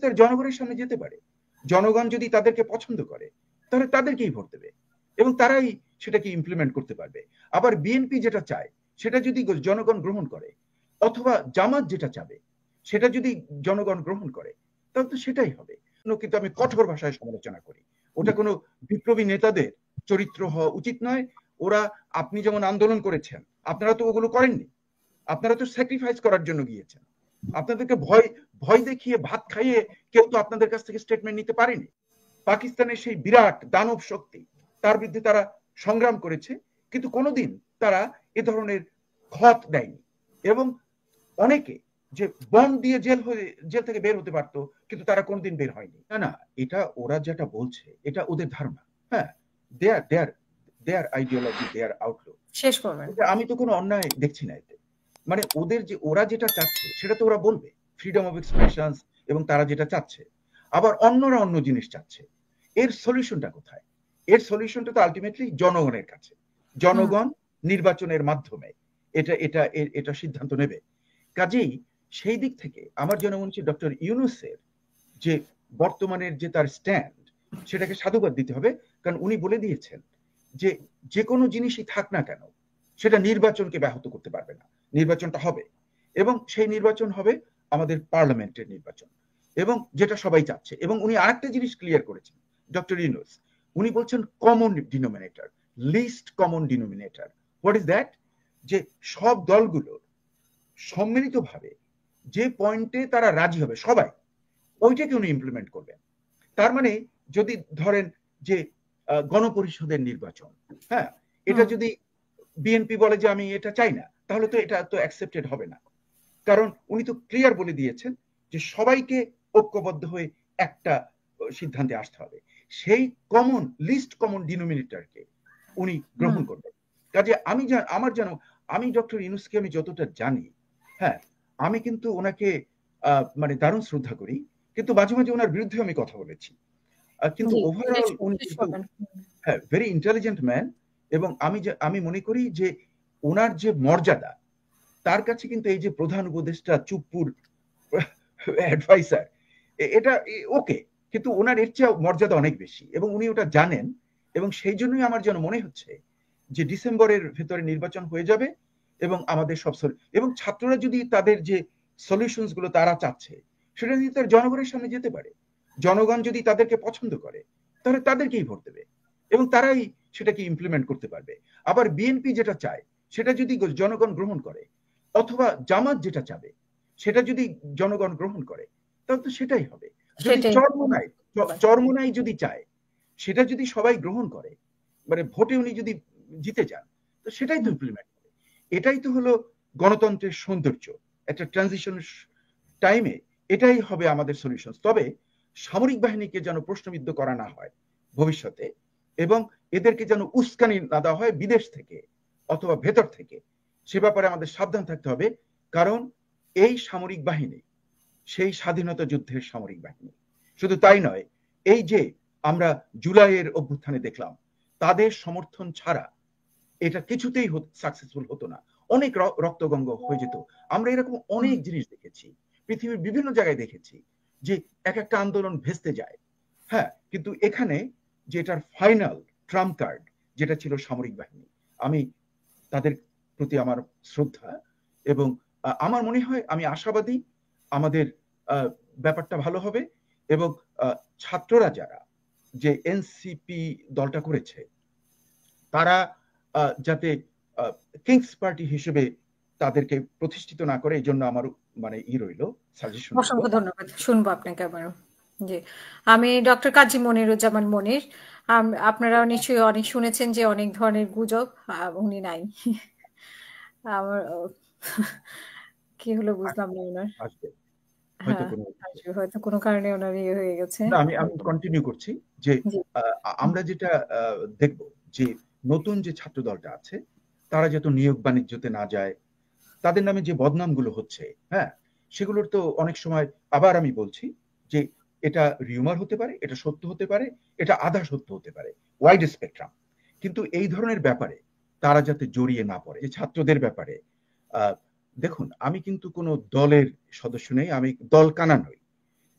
তার জনগণের সামনে যেতে পারে। জনগণ যদি তাদেরকে পছন্দ করে তাহলে তাদেরকেই ভোট দেবে এবং তারাই সেটাকে ইমপ্লিমেন্ট করতে পারবে। আবার বিএনপি যেটা চায় সেটা যদি জনগণ গ্রহণ করে, অথবা জামাত যেটা চাবে সেটা যদি জনগণ গ্রহণ করে, তাহলে তো সেটাই হবে। কিন্তু আমি কঠোর ভাষায় সমালোচনা করি, ওটা কোনো বিপ্লবী নেতাদের চরিত্র হওয়া উচিত নয়। ওরা, আপনি যেমন আন্দোলন করেছেন, আপনারা তো ওগুলো করেননি, আপনারা তো স্যাক্রিফাইস করার জন্য গিয়েছেন। আপনাদেরকে ভয় ভয় দেখিয়ে ভাত খাইয়ে কেউ তো আপনাদের কাছ থেকে স্টেটমেন্ট নিতে পারেনি। পাকিস্তানের সেই বিরাট দানব শক্তি, তার বিরুদ্ধে তারা সংগ্রাম করেছে, কিন্তু কোনোদিন তারা এ ধরনের ক্ষত দেয়নি। এবং অনেকে যে বন্ড দিয়ে জেল থেকে বের হতে পারতো, কিন্তু তারা কোনোদিন বের হয়নি। না না, এটা ওরা যেটা বলছে এটা ওদের ধারণা। হ্যাঁ, দেয়ার আইডিওলজি, দেয়ার আউটলুক। শেষ করবেন। আমি তো কোনো অন্যায় দেখছি না এতে। মানে ওদের যে, ওরা যেটা চাচ্ছে সেটা তো ওরা বলবে, ফ্রিডম অফ এক্সপ্রেশন, এবং তারা যেটা চাচ্ছে। আবার অন্যরা অন্য জিনিস চাচ্ছে। এর সলিউশনটা কোথায়? এর সলিউশনটা তো আলটিমেটলি জনগণের কাছে। জনগণ নির্বাচনের মাধ্যমে এটা এটা এটা সিদ্ধান্ত নেবে। কাজেই সেই দিক থেকে আমার যেন মনে হচ্ছে ডক্টর ইউনূসের যে বর্তমানের যে তার স্ট্যান্ড, সেটাকে সাধুবাদ দিতে হবে। কারণ উনি বলে দিয়েছেন যে যে কোনো জিনিসই থাক না কেন সেটা নির্বাচনকে ব্যাহত করতে পারবে না। নির্বাচনটা হবে, এবং সেই নির্বাচন হবে আমাদের পার্লামেন্টের নির্বাচন, এবং যেটা সবাই চাচ্ছে। এবং উনি আরেকটা জিনিস ক্লিয়ার করেছেন ডক্টর ইউনূস, উনি বলছেন common denominator, list common denominator. What is that? যে সব দলগুলো সম্মিলিতভাবে যে পয়েন্টে তারা রাজি হবে সবাই, ওইটাকে উনি ইমপ্লিমেন্ট করবেন। তার মানে যদি ধরেন যে গণপরিষদের নির্বাচন, হ্যাঁ, এটা যদি বিএনপি বলে যে আমি এটা চাই না, তাহলে তো এটা তো অ্যাকসেপ্টেড হবে না। কারণ উনি তো ক্লিয়ার বলে দিয়েছেন যে সবাইকে ঐক্যবদ্ধ হয়ে একটা সিদ্ধান্তে আসতে হবে। সেই কমন লিস্ট কমন ডিনোমিনেটরকে উনি গ্রহণ করবেন। কাজে আমার যেন, আমি ডক্টর ইউনূসকে আমি যতটা জানি, হ্যাঁ, আমি কিন্তু ওনাকে মানে দারুণ শ্রদ্ধা করি, কিন্তু মাঝে মাঝে ওনার বিরুদ্ধে আমি কথা বলেছি। কিন্তু ওভারঅল উনি কিন্তু হ্যাঁ ভেরি ইন্টেলিজেন্ট ম্যান। এবং আমি মনে করি যে ওনার যে মর্যাদা, তার কাছে কিন্তু এই যে প্রধান উপদেষ্টা চুপ্পুর অ্যাডভাইসার, এটা ওকে, কিন্তু ওনার এর চেয়ে মর্যাদা অনেক বেশি, এবং উনি ওটা জানেন। এবং সেই জন্যই আমার যেন মনে হচ্ছে যে ডিসেম্বরের ভেতরে নির্বাচন হয়ে যাবে, এবং আমাদের সব, এবং ছাত্ররা যদি তাদের যে সলিউশনস গুলো তারা চাচ্ছে সেটা যদি তার জনগণের সামনে যেতে পারে, জনগণ যদি তাদেরকে পছন্দ করে তাহলে তাদেরকেই ভোট দেবে এবং তারাই সেটাকে ইমপ্লিমেন্ট করতে পারবে। আবার বিএনপি যেটা চায় সেটা যদি জনগণ গ্রহণ করে, অথবা জামাত যেটা চাবে সেটা যদি জনগণ গ্রহণ করে, তাহলে তো সেটাই হবে। যদি চরমোনাই যদি চায়, সেটা যদি সবাই গ্রহণ করে, মানে ভোটে উনি যদি জিতে যান, তো সেটাই তো ইমপ্লিমেন্ট হবে। এটাই তো হলো গণতন্ত্রের সৌন্দর্য। একটা ট্রানজিশন টাইমে এটাই হবে আমাদের সলিউশন। তবে সামরিক বাহিনীকে যেন প্রশ্নবিদ্ধ করা না হয় ভবিষ্যতে, এবং এদেরকে যেন উস্কানি না দেওয়া হয় বিদেশ থেকে অথবা ভেতর থেকে, সে ব্যাপারে আমাদের সাবধান থাকতে হবে। কারণ এই সামরিক বাহিনী সেই স্বাধীনতা যুদ্ধের সামরিক বাহিনী। শুধু তাই নয়, এই যে আমরা জুলাইয়ের অভ্যুত্থানে দেখলাম, তাদের সমর্থন ছাড়া এটা কিছুতেই সাকসেসফুল হতো না। অনেক রক্তগঙ্গ হয়ে যেত। আমরা এরকম অনেক জিনিস দেখেছি, পৃথিবীর বিভিন্ন জায়গায় দেখেছি যে এক একটা আন্দোলন ভেস্তে যায়। হ্যাঁ, কিন্তু এখানে যেটার ফাইনাল ট্রাম্প কার্ড যেটা ছিল সামরিক বাহিনী, আমি তাদের প্রতি আমার শ্রদ্ধা, এবং আমার মনে হয়, আমি আশাবাদী আমাদের ব্যাপারটা ভালো হবে। এবং ছাত্ররা যারা যে এনসিপি দলটা করেছে, তারা যাতে কিংস পার্টি হিসেবে তাদেরকে প্রতিষ্ঠিত না করে, এই জন্য আমার মানে রইল সাজেশন। অসংখ্য ধন্যবাদ, শুনবো আপনাকে আবারও। জি, আমি ডক্টর কাজী মনিরুজ্জামান মনির। আপনারা নিশ্চয়ই অনেক শুনেছেন যে অনেক ধরনের গুজব, উনি নাই। আমার কি হলো বুঝলাম না ওনার। হয়তো কোনো কারণে ওনার ইয়ে হয়ে গেছে। আমি কন্টিনিউ করছি যে আমরা যেটা দেখব যে নতুন যে ছাত্র দলটা আছে, তারা যত নিয়োগ বাণিজ্যতে না যায়, তাদের নামে যে বদনামগুলো হচ্ছে, হ্যাঁ, সেগুলোর তো অনেক সময়, আবার আমি বলছি যে এটা রিউমার হতে পারে, এটা সত্য হতে পারে, এটা আধা সত্য হতে পারে, ওয়াইড স্পেকট্রাম। কিন্তু এই ধরনের ব্যাপারে তারা যাতে জড়িয়ে না পড়ে। যে ছাত্রদের ব্যাপারে দেখুন, আমি কিন্তু কোনো দলের সদস্য নেই, আমি দল কানা নই,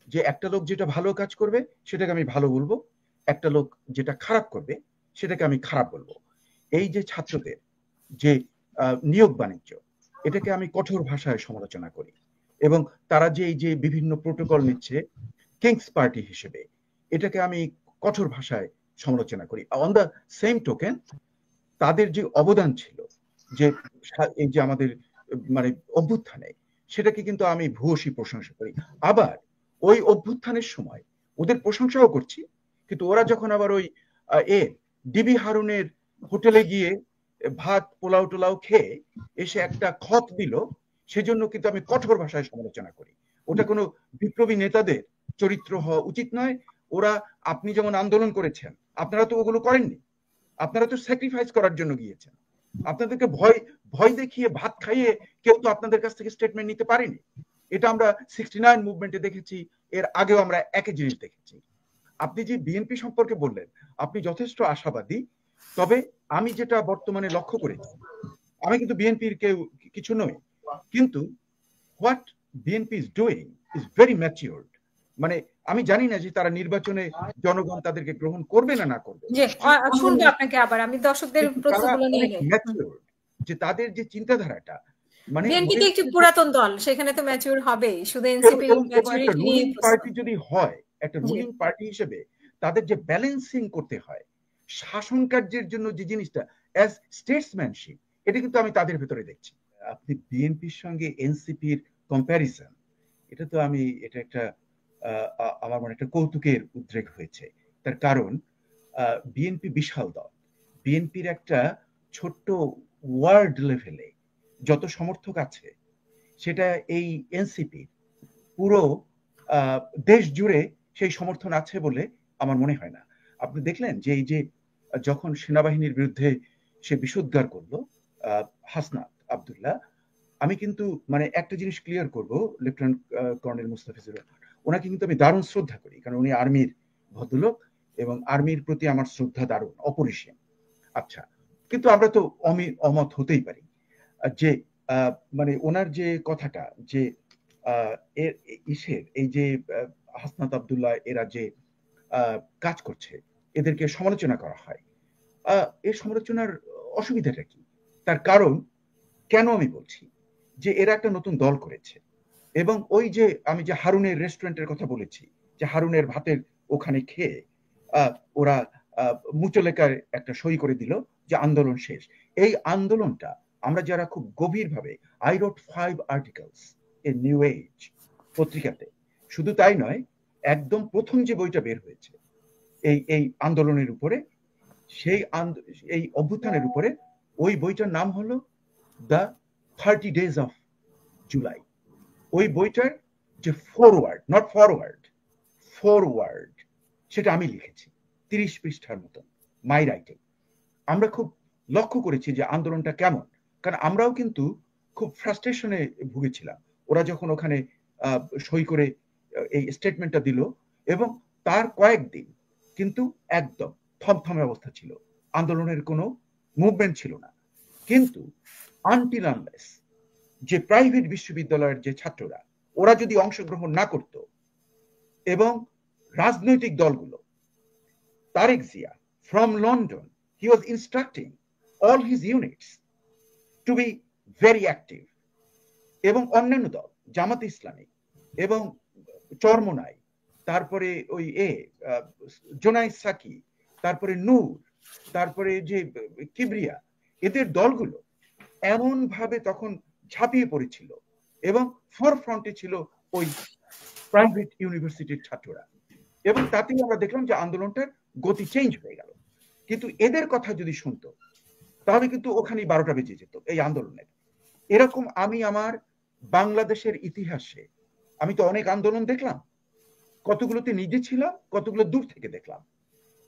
যে একটা লোক যেটা ভালো কাজ করবে সেটাকে আমি ভালো বলবো, একটা লোক যেটা খারাপ করবে সেটাকে আমি খারাপ বলবো। এই যে ছাত্রদের যে নিয়োগ বাণিজ্য, এটাকে আমি কঠোর ভাষায় সমালোচনা করি। এবং তারা যে এই যে বিভিন্ন প্রোটোকল নিচ্ছে কিংস পার্টি হিসেবে, এটাকে আমি কঠোর ভাষায় সমালোচনা করি। অন দ্য সেম টোকেন তাদের যে অবদান ছিল যে এই যে আমাদের মানে অভ্যুত্থানে, সেটাকে কিন্তু আমি ভূয়সী প্রশংসা করি। আবার ওই অভ্যুত্থানের সময় ওদের প্রশংসাও করছি, কিন্তু ওরা যখন আবার ওই ডিবি হারুনের হোটেলে গিয়ে ভাত পোলাও টোলাও খেয়ে এসে একটা খত দিল, সেজন্য কিন্তু আমি কঠোর ভাষায় সমালোচনা করি। ওটা কোনো বিপ্লবী নেতাদের চরিত্র হওয়া উচিত নয়। ওরা, আপনি যেমন আন্দোলন করেছেন, আপনারা তো ওগুলো করেননি, আপনারা তো স্যাক্রিফাইস করার জন্য গিয়েছেন। আপনাদেরকে ভয় ভয় দেখিয়ে ভাত খাইয়ে কেউ তো আপনাদের কাছ থেকে স্টেটমেন্ট নিতে পারেনি। এটা আমরা 69 মুভমেন্টে দেখেছি, এর আগেও আমরা একই জিনিস দেখেছি। আপনি যে বিএনপি সম্পর্কে বললেন, আপনি যথেষ্ট আশাবাদী, তবে আমি যেটা বর্তমানে লক্ষ্য করেছি, আমি কিন্তু বিএনপির কেউ কিছু নই, কিন্তু what BNP is doing is very matured. মানে আমি জানি না যে তারা নির্বাচনে জনগণ তাদেরকে গ্রহণ করবে না করবে, যে শুনবো আপনাকে আবার, আমি দর্শকদের প্রশ্নগুলো নিয়ে নেই। যে তাদের যে চিন্তাধারাটা, মানে বিএনপি তো একটি পুরাতন দল, সেখানে তো ম্যাচিউর হবেই, শুধু এনসিপি ম্যাচুরিটি নিয়ে পার্টি যদি হয়, একটা রুলিং পার্টি হিসেবে তাদের যে ব্যালেন্সিং করতে হয় শাসন কার্যের জন্য, যে জিনিসটা অ্যাজ স্টেটসম্যানশিপ, এটা কিন্তু আমি তাদের ভেতরে দেখছি। আপনি বিএনপির সঙ্গে এনসিপির কম্প্যারিজন, এটা তো আমি, এটা একটা আমার মনে একটা কৌতুকের উদ্রেক হয়েছে। তার কারণ বিএনপি বিশাল দল, বিএনপির একটা ছোট্ট ওয়ার্ড লেভেলে যত সমর্থক আছে, সেটা এই এনসিপি পুরো দেশ জুড়ে সেই সমর্থন আছে বলে আমার মনে হয় না। আপনি দেখলেন যে এই যে যখন সেনাবাহিনীর বিরুদ্ধে সে বিষোদ্গার করলো হাসনাত আবদুল্লাহ, আমি কিন্তু মানে একটা জিনিস ক্লিয়ার করব, লেফটেন্যান্ট কর্নেল মুস্তাফিজুর রহমান, ওনাকে কিন্তু আমি দারুণ শ্রদ্ধা করি, কারণ উনি আর্মির ভদ্রলোক এবং আর্মির প্রতি আমার শ্রদ্ধা দারুণ অপরিসীম। আচ্ছা, কিন্তু আমরা তো অমত হতেই পারি যে মানে ওনার যে কথাটা যে এই যে হাসনাত আবদুল্লাহ এরা যে কাজ করছে, এদেরকে সমালোচনা করা হয়, এই সমালোচনার অসুবিধাটা কি? তার কারণ কেন আমি বলছি যে এরা একটা নতুন দল করেছে, এবং ওই যে আমি যে হারুনের রেস্টুরেন্টের কথা বলেছি, যে হারুনের ভাতের ওখানে খেয়ে ওরা মুচলেকার একটা সই করে দিল যে আন্দোলন শেষ। এই আন্দোলনটা আমরা যারা খুব গভীরভাবে, I wrote 5 articles in New Age পত্রিকাতে, শুধু তাই নয়, একদম প্রথম যে বইটা বের হয়েছে এই আন্দোলনের উপরে, সেই এই অভ্যুত্থানের উপরে, ওই বইটার নাম হলো দ্য 30 Days of July। ওই বইটার যে ফরওয়ার্ড, নট ফরওয়ার্ড, ফরওয়ার্ড, সেটা আমি লিখেছি 30 পৃষ্ঠার মতন, মাই রাইটিং। আমরা খুব লক্ষ্য করেছি যে আন্দোলনটা কেমন, কারণ আমরাও কিন্তু খুব ফ্রাস্ট্রেশনে ভুগেছিলাম ওরা যখন ওখানে সই করে এই স্টেটমেন্টটা দিল, এবং তার কয়েকদিন কিন্তু একদম থমথমে অবস্থা ছিল, আন্দোলনের কোনো মুভমেন্ট ছিল না। কিন্তু আনটিল আনলেস যে প্রাইভেট বিশ্ববিদ্যালয়ের যে ছাত্ররা, ওরা যদি অংশগ্রহণ না করত, এবং রাজনৈতিক দলগুলো, Tarique Zia from London, he was instructing all his units to be very active, এবং অন্যান্য দল, জামাত ইসলামী এবং চরমোনাই, তারপরে ওই জোনাই সাকি, তারপরে নূর, তারপরে যে কিবরিয়া, এদের দলগুলো এমন ভাবে তখন ঝাঁপিয়ে পড়েছিল, এবং ফরফ্রন্টে ছিল ওই প্রাইভেট ইউনিভার্সিটির ছাত্ররা, এবং তাতেই আমরা দেখলাম যে আন্দোলনটার গতি চেঞ্জ হয়ে গেল। কিন্তু এদের কথা যদি শুনতো, তাহলে কিন্তু ওখানেই 12টা বেজে যেত এই আন্দোলনের। এরকম আমি আমার বাংলাদেশের ইতিহাসে আমি তো অনেক আন্দোলন দেখলাম, কতগুলোতে নিজে ছিলাম, কতগুলো দূর থেকে দেখলাম।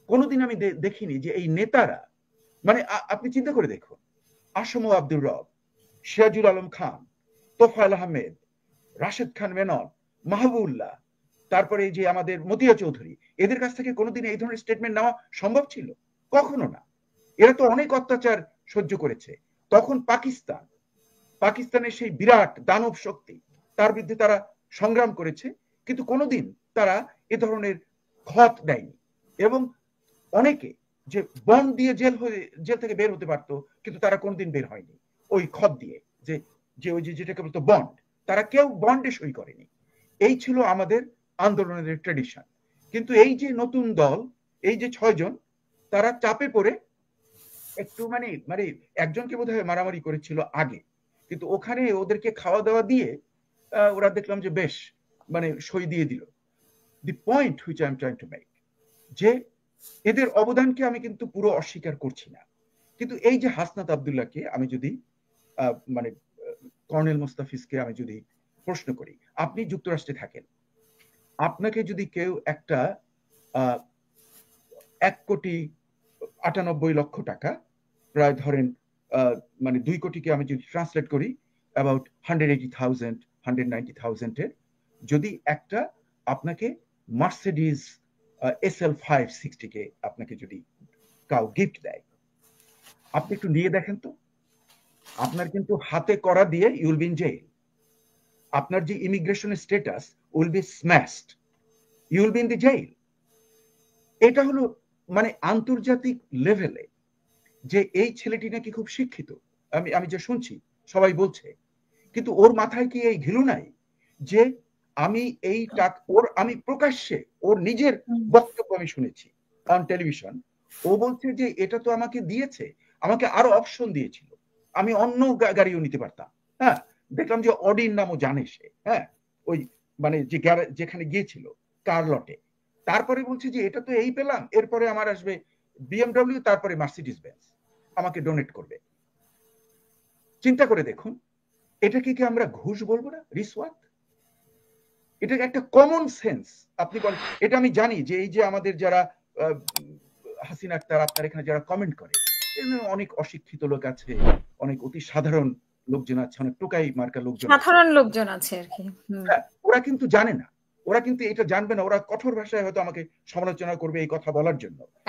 কোনোদিন আমি দেখিনি যে এই নেতারা, মানে আপনি চিন্তা করে দেখুন, আসম আব্দুর রব, সিরাজুল আলম খান, তোফায়েল আহমেদ, রাশেদ খান মেনন, মাহবুবুল্লাহ, তারপরে যে আমাদের মতিয়া চৌধুরী, এদের কাছ থেকে কোনোদিন এই ধরনের স্টেটমেন্ট নেওয়া সম্ভব ছিল? কখনো না। এরা তো অনেক অত্যাচার সহ্য করেছে। তখন পাকিস্তানের সেই বিরাট দানব শক্তি, তার বিরুদ্ধে তারা সংগ্রাম করেছে, কিন্তু কোনোদিন তারা এ ধরনের খত দেয়নি। এবং অনেকে যে বন্ড দিয়ে জেল থেকে বের হতে পারতো, কিন্তু তারা কোনদিন বের হয়নি ওই খত দিয়ে, যে যে ওই যেটাকে বলতো বন্ড, তারা কেউ বন্ডে সই করেনি। এই ছিল আমাদের আন্দোলনের ট্রেডিশন। কিন্তু এই যে নতুন দল, এই যে 6 জন, তারা চাপে পড়ে একটু মানে মানে একজনকে বোধহয় মারামারি করেছিল আগে, কিন্তু ওখানে ওদেরকে খাওয়া দাওয়া দিয়ে ওরা দেখলাম যে বেশ মানে সই দিয়ে দিল। The point which I am trying to make, যে এদের অবদানকে আমি কিন্তু পুরো অস্বীকার করছি না, কিন্তু এই যে হাসনাত আব্দুল্লাহকে আমি যদি মানে কর্নেল মোস্তাফিজকে আমি যদি প্রশ্ন করি, আপনি যুক্তরাষ্ট্রে থাকেন, আপনাকে যদি কেউ একটা 1,98,00,000 টাকা, প্রায় ধরেন মানে 2 কোটিকে আমি যদি ট্রান্সলেট করি অ্যাবাউট 180,000 190,000 যদি একটা আপনাকে মার্সিডিজ SL 560 কে আপনাকে যদি কাউ গিফট দেয়, আপনি একটু নিয়ে দেখেন তো, আপনার কিন্তু হাতে করা দিয়ে ইউল বি ইন জেল, আপনার যে ইমিগ্রেশনের status will be smashed, you'll be in the jail. এটা হলো মানে আন্তর্জাতিক লেভেলে যে এই ছেলেটি নাকি খুব শিক্ষিত, আমি যে শুনছি সবাই বলছে, কিন্তু ওর মাথায় কি এই ঘিলু নাই যে আমি এই ওর আমি প্রকাশ্যে ওর নিজের বক্তব্য আমি শুনেছি অন টেলিভিশন, ও বলছে যে এটা তো আমাকে দিয়েছে, আমাকে আরো অপশন দিয়েছিল, আমি অন্য গাড়িও নিতে পারতাম। হ্যাঁ, দেখলাম যে অডির নামও জানে সে, হ্যাঁ, ওই মানে যে যেখানে গিয়েছিল কার লটে, তারপরে বলছে যে এটা তো এই পেলাম, এরপরে আমার আসবে BMW, তারপরে মার্সিডিজ বেঞ্জ আমাকে ডোনেট করবে। চিন্তা করে দেখুন, এটাকে কি আমরা ঘুষ বলবো না, রিসওয়াত? এটা একটা কমন সেন্স। আপনি বলেন, এটা আমি জানি যে এই যে আমাদের যারা হাসিনা আক্তার আপনার এখানে যারা কমেন্ট করে, অনেক অশিক্ষিত লোক আছে, অনেক অতি সাধারণ লোকজন আছে, অনেক টোকাই মার্কা লোকজন, সাধারণ লোকজন আছে আর কি। ওরা কিন্তু জানে না, ওরা কিন্তু এটা জানবে না, ওরা কঠোর ভাষায় হয়তো আমাকে সমালোচনা করবে এই কথা বলার জন্য।